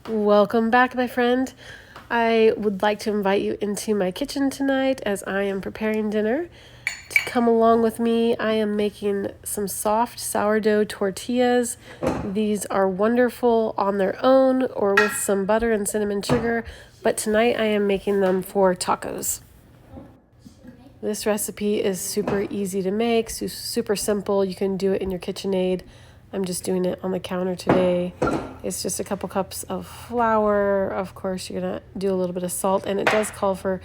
Welcome back, my friend. I would like to invite you into my kitchen tonight as I am preparing dinner. To come along with me, I am making some soft sourdough tortillas. These are wonderful on their own or with some butter and cinnamon sugar, but tonight I am making them for tacos. This recipe is super easy to make, super simple. You can do it in your KitchenAid. I'm just doing it on the counter today. It's just a couple cups of flour. Of course, you're gonna do a little bit of salt, and it does call for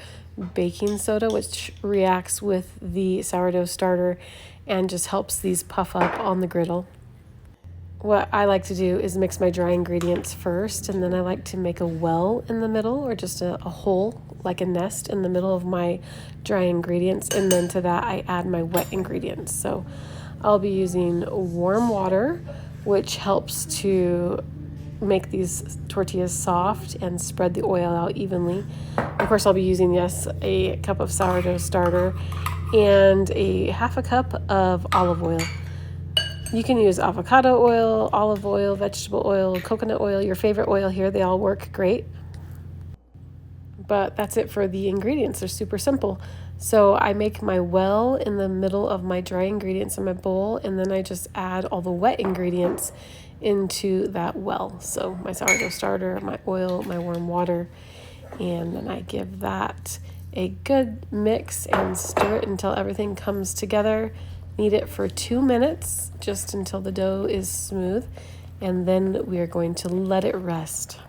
baking soda, which reacts with the sourdough starter and just helps these puff up on the griddle. What I like to do is mix my dry ingredients first, and then I like to make a well in the middle, or just a hole, like a nest in the middle of my dry ingredients, and then to that I add my wet ingredients. So I'll be using warm water, which helps to make these tortillas soft and spread the oil out evenly. Of course, I'll be using, yes, a cup of sourdough starter and a half a cup of olive oil. You can use avocado oil, olive oil, vegetable oil, coconut oil, your favorite oil here. They all work great. But that's it for the ingredients. They're super simple. So I make my well in the middle of my dry ingredients in my bowl, and then I just add all the wet ingredients into that well. So my sourdough starter, my oil, my warm water, and then I give that a good mix and stir it until everything comes together. Knead it for 2 minutes, just until the dough is smooth, and then we are going to let it rest.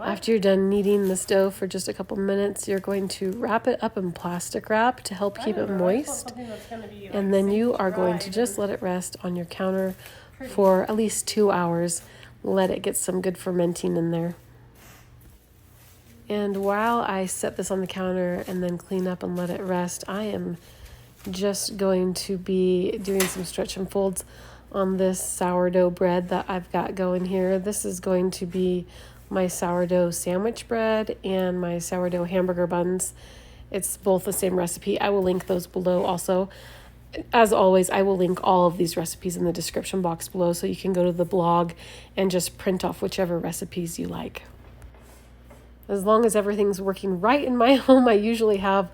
After you're done kneading this dough for just a couple minutes, you're going to wrap it up in plastic wrap to help keep it moist. And then you are going to just let it rest on your counter for at least 2 hours. Let it get some good fermenting in there. And while I set this on the counter and then clean up and let it rest, I am just going to be doing some stretch and folds on this sourdough bread that I've got going here. This is going to be my sourdough sandwich bread and my sourdough hamburger buns. It's both the same recipe. I will link those below also. As always, I will link all of these recipes in the description box below, so you can go to the blog and just print off whichever recipes you like. As long as everything's working right in my home, I usually have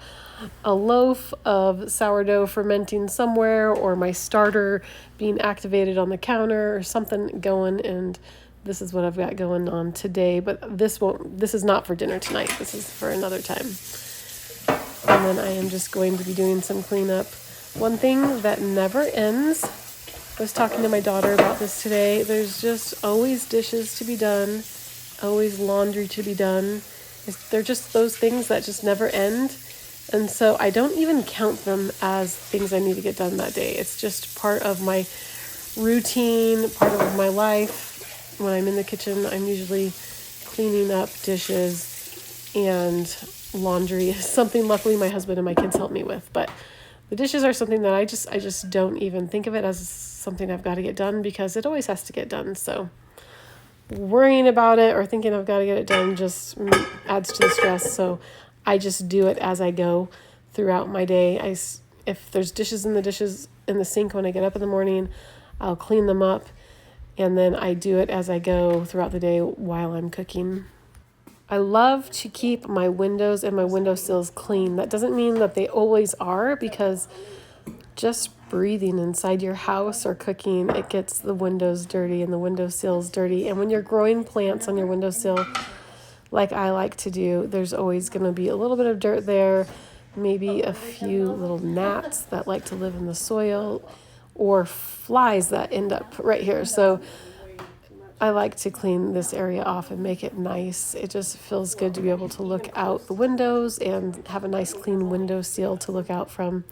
a loaf of sourdough fermenting somewhere, or my starter being activated on the counter, or something going, and this is what I've got going on today. But this is not for dinner tonight. This is for another time. And then I am just going to be doing some cleanup. One thing that never ends, I was talking to my daughter about this today, there's just always dishes to be done, always laundry to be done. They're just those things that just never end. And so I don't even count them as things I need to get done that day. It's just part of my routine, part of my life. When I'm in the kitchen, I'm usually cleaning up dishes, and laundry is something luckily my husband and my kids help me with. But the dishes are something that I just don't even think of it as something I've got to get done, because it always has to get done. So worrying about it or thinking I've got to get it done just adds to the stress. So I just do it as I go throughout my day. If there's dishes in the sink when I get up in the morning, I'll clean them up, and then I do it as I go throughout the day while I'm cooking. I love to keep my windows and my windowsills clean. That doesn't mean that they always are, because just breathing inside your house or cooking, it gets the windows dirty and the windowsills dirty. And when you're growing plants on your windowsill, like I like to do, there's always going to be a little bit of dirt there, maybe a few little gnats that like to live in the soil, or flies that end up right here. So I like to clean this area off and make it nice. It just feels good to be able to look out the windows and have a nice clean window sill to look out from.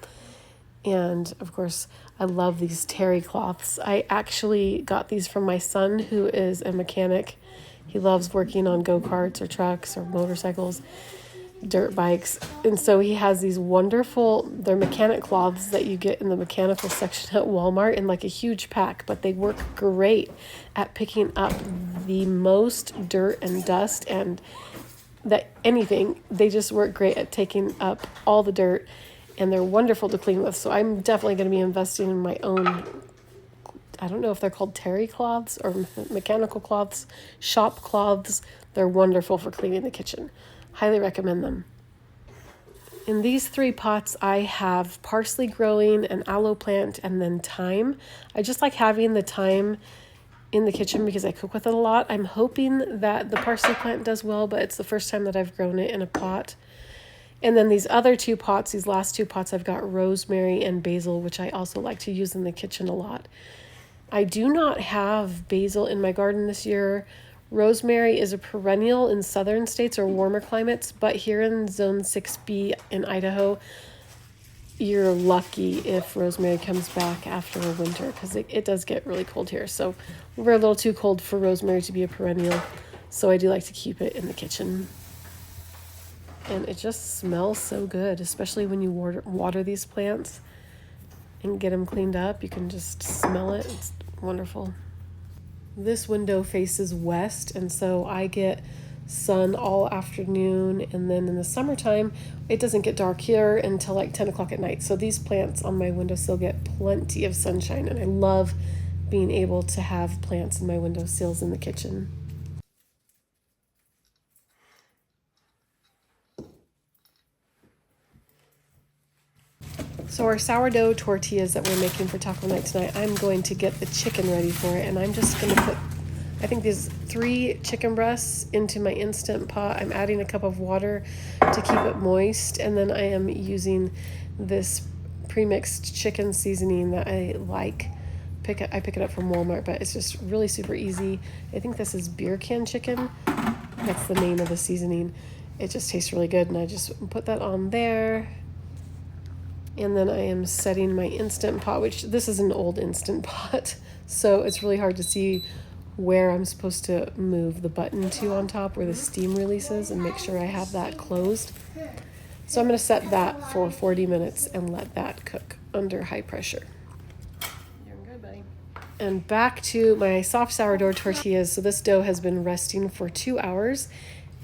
And of course, I love these terry cloths. I actually got these from my son, who is a mechanic. He loves working on go-karts or trucks or motorcycles, dirt bikes. And so he has these wonderful, they're mechanic cloths that you get in the mechanical section at Walmart in like a huge pack, but they work great at picking up the most dirt and dust and they just work great at taking up all the dirt, and they're wonderful to clean with. So I'm definitely going to be investing in my own, I don't know if they're called terry cloths or mechanical cloths, shop cloths. They're wonderful for cleaning the kitchen. Highly recommend them. In these 3 pots, I have parsley growing, an aloe plant, and then thyme. I just like having the thyme in the kitchen because I cook with it a lot. I'm hoping that the parsley plant does well, but it's the first time that I've grown it in a pot. And then these other 2 pots, these last 2 pots, I've got rosemary and basil, which I also like to use in the kitchen a lot. I do not have basil in my garden this year. Rosemary is a perennial in southern states or warmer climates, but here in Zone 6B in Idaho, you're lucky if rosemary comes back after a winter, because it does get really cold here. So we're a little too cold for rosemary to be a perennial, so I do like to keep it in the kitchen. And it just smells so good, especially when you water these plants and get them cleaned up. You can just smell it. It's wonderful. This window faces west, and so I get sun all afternoon, and then in the summertime it doesn't get dark here until like 10 o'clock at night. So these plants on my windowsill get plenty of sunshine, and I love being able to have plants in my windowsills in the kitchen. So our sourdough tortillas that we're making for taco night tonight, I'm going to get the chicken ready for it, and I'm just going to put, I think, these 3 chicken breasts into my Instant Pot. I'm adding a cup of water to keep it moist, and then I am using this pre-mixed chicken seasoning that I like. I pick it up from Walmart, but it's just really super easy. I think this is beer can chicken. That's the name of the seasoning. It just tastes really good, and I just put that on there. And then I am setting my Instant Pot, which this is an old Instant Pot, so it's really hard to see where I'm supposed to move the button to on top where the steam releases, and make sure I have that closed. So I'm going to set that for 40 minutes and let that cook under high pressure. You're good, buddy. And back to my soft sourdough tortillas. So this dough has been resting for 2 hours,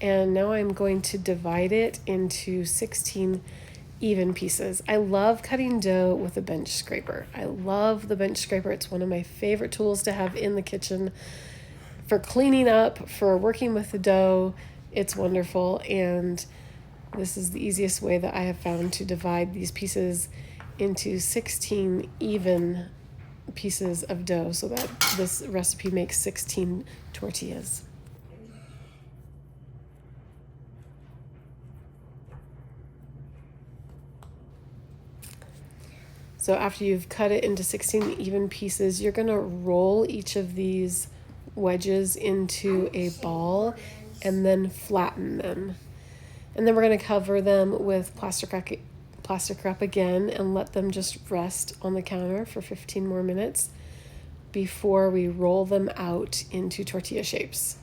and now I'm going to divide it into 16 even pieces. I love cutting dough with a bench scraper. I love the bench scraper. It's one of my favorite tools to have in the kitchen for cleaning up, for working with the dough. It's wonderful, and this is the easiest way that I have found to divide these pieces into 16 even pieces of dough so that this recipe makes 16 tortillas. So after you've cut it into 16 even pieces, you're going to roll each of these wedges into a ball and then flatten them. And then we're going to cover them with plastic wrap again and let them just rest on the counter for 15 more minutes before we roll them out into tortilla shapes.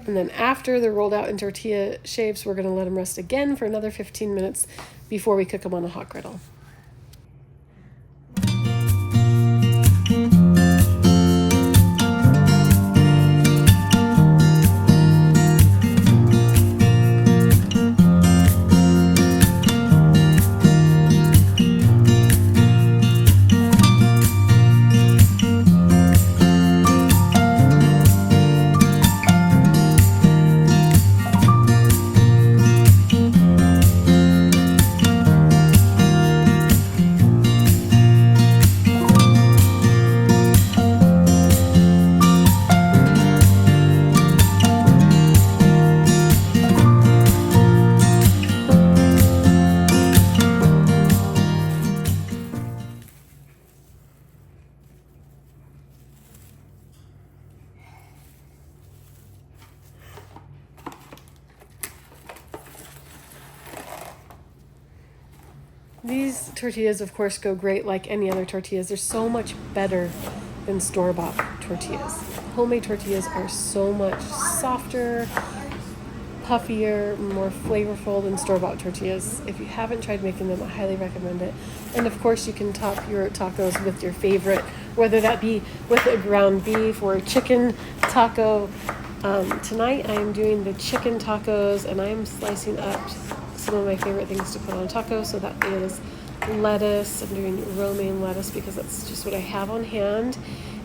And then after they're rolled out in tortilla shapes, we're going to let them rest again for another 15 minutes before we cook them on a hot griddle. These tortillas, of course, go great like any other tortillas. They're so much better than store-bought tortillas. Homemade tortillas are so much softer, puffier, more flavorful than store-bought tortillas. If you haven't tried making them, I highly recommend it. And of course, you can top your tacos with your favorite, whether that be with a ground beef or a chicken taco. Tonight, I am doing the chicken tacos, and I am slicing up some of my favorite things to put on a taco. So that is lettuce. I'm doing romaine lettuce because that's just what I have on hand.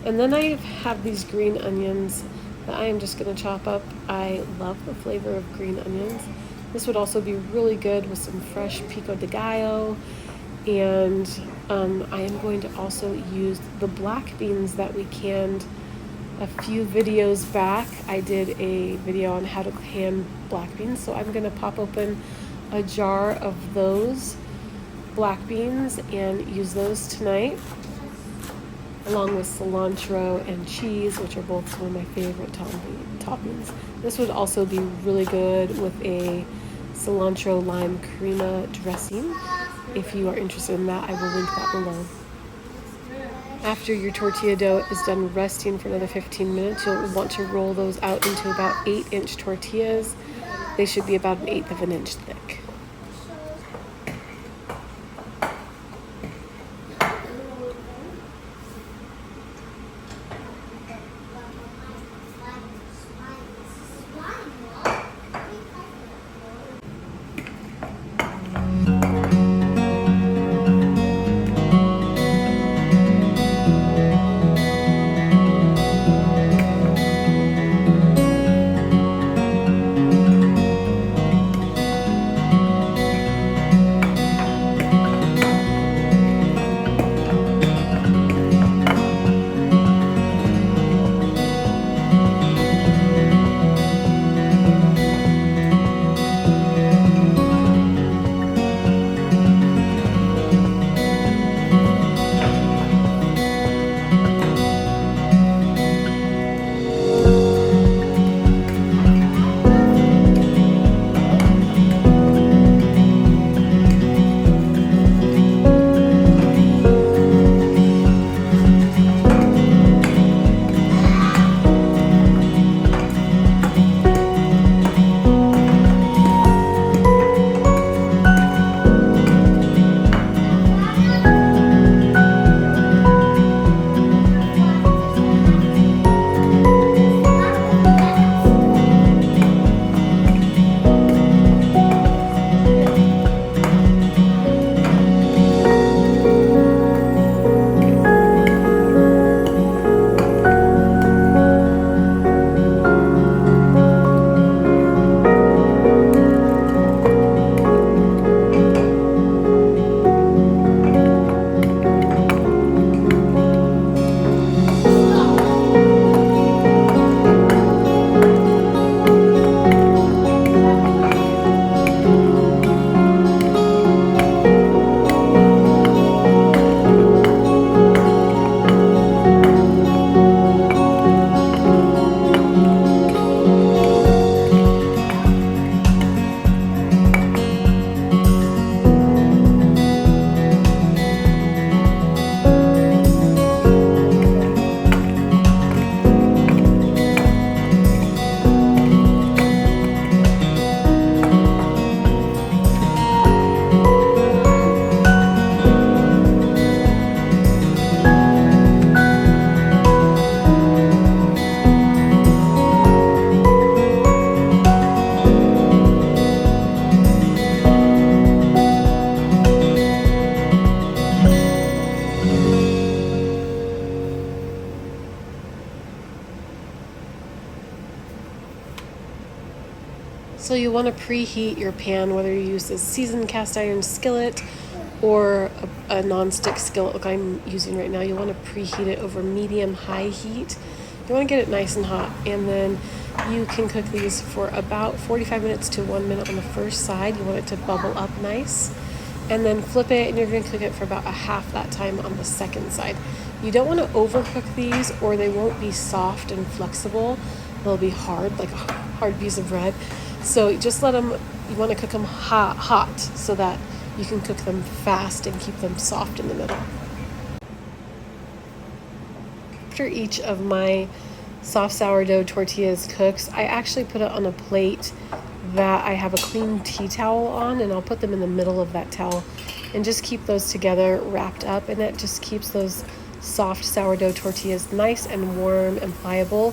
And then I have these green onions that I am just going to chop up. I love the flavor of green onions. This would also be really good with some fresh pico de gallo. And I am going to also use the black beans that we canned a few videos back. I did a video on how to can black beans, so I'm going to pop open a jar of those black beans and use those tonight, along with cilantro and cheese, which are both some of my favorite toppings. This would also be really good with a cilantro lime crema dressing. If you are interested in that, I will link that below. After your tortilla dough is done resting for another 15 minutes, you'll want to roll those out into about 8-inch tortillas. They should be about 1/8 of an inch thick. So you want to preheat your pan, whether you use a seasoned cast iron skillet or a non-stick skillet like I'm using right now. You want to preheat it over medium-high heat. You want to get it nice and hot, and then you can cook these for about 45 minutes to 1 minute on the first side. You want it to bubble up nice, and then flip it, and you're going to cook it for about a half that time on the second side. You don't want to overcook these or they won't be soft and flexible. They'll be hard, like a hard piece of bread. So just let them, you want to cook them hot so that you can cook them fast and keep them soft in the middle. After each of my soft sourdough tortillas cooks, I actually put it on a plate that I have a clean tea towel on, and I'll put them in the middle of that towel and just keep those together wrapped up, and that just keeps those soft sourdough tortillas nice and warm and pliable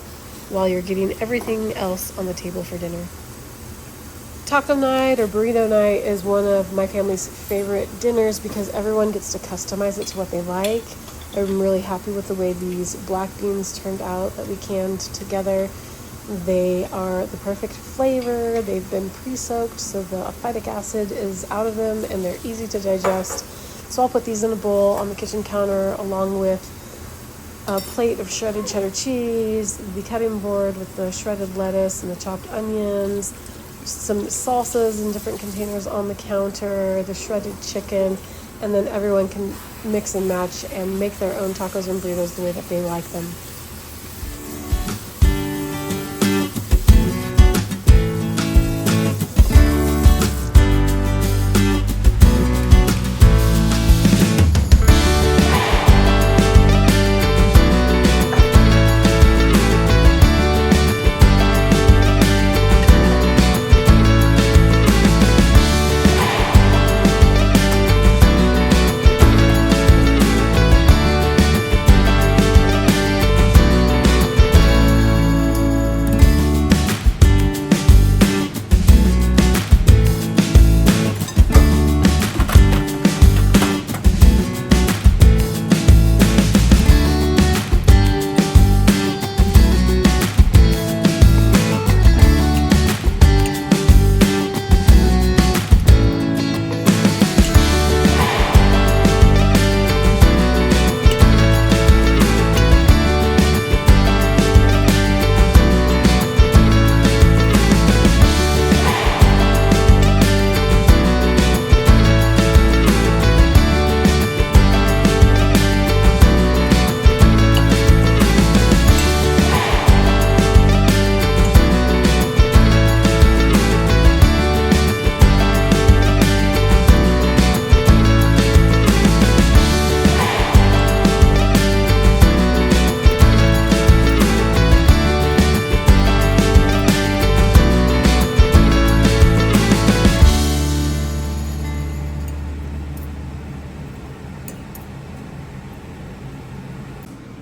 while you're getting everything else on the table for dinner. Taco night or burrito night is one of my family's favorite dinners because everyone gets to customize it to what they like. I'm really happy with the way these black beans turned out that we canned together. They are the perfect flavor. They've been pre-soaked, so the phytic acid is out of them and they're easy to digest. So I'll put these in a bowl on the kitchen counter along with a plate of shredded cheddar cheese, the cutting board with the shredded lettuce and the chopped onions, some salsas in different containers on the counter, the shredded chicken, and then everyone can mix and match and make their own tacos and burritos the way that they like them.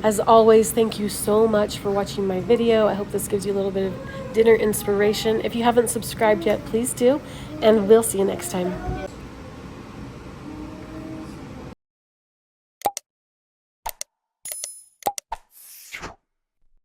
As always, thank you so much for watching my video. I hope this gives you a little bit of dinner inspiration. If you haven't subscribed yet, please do, and we'll see you next time.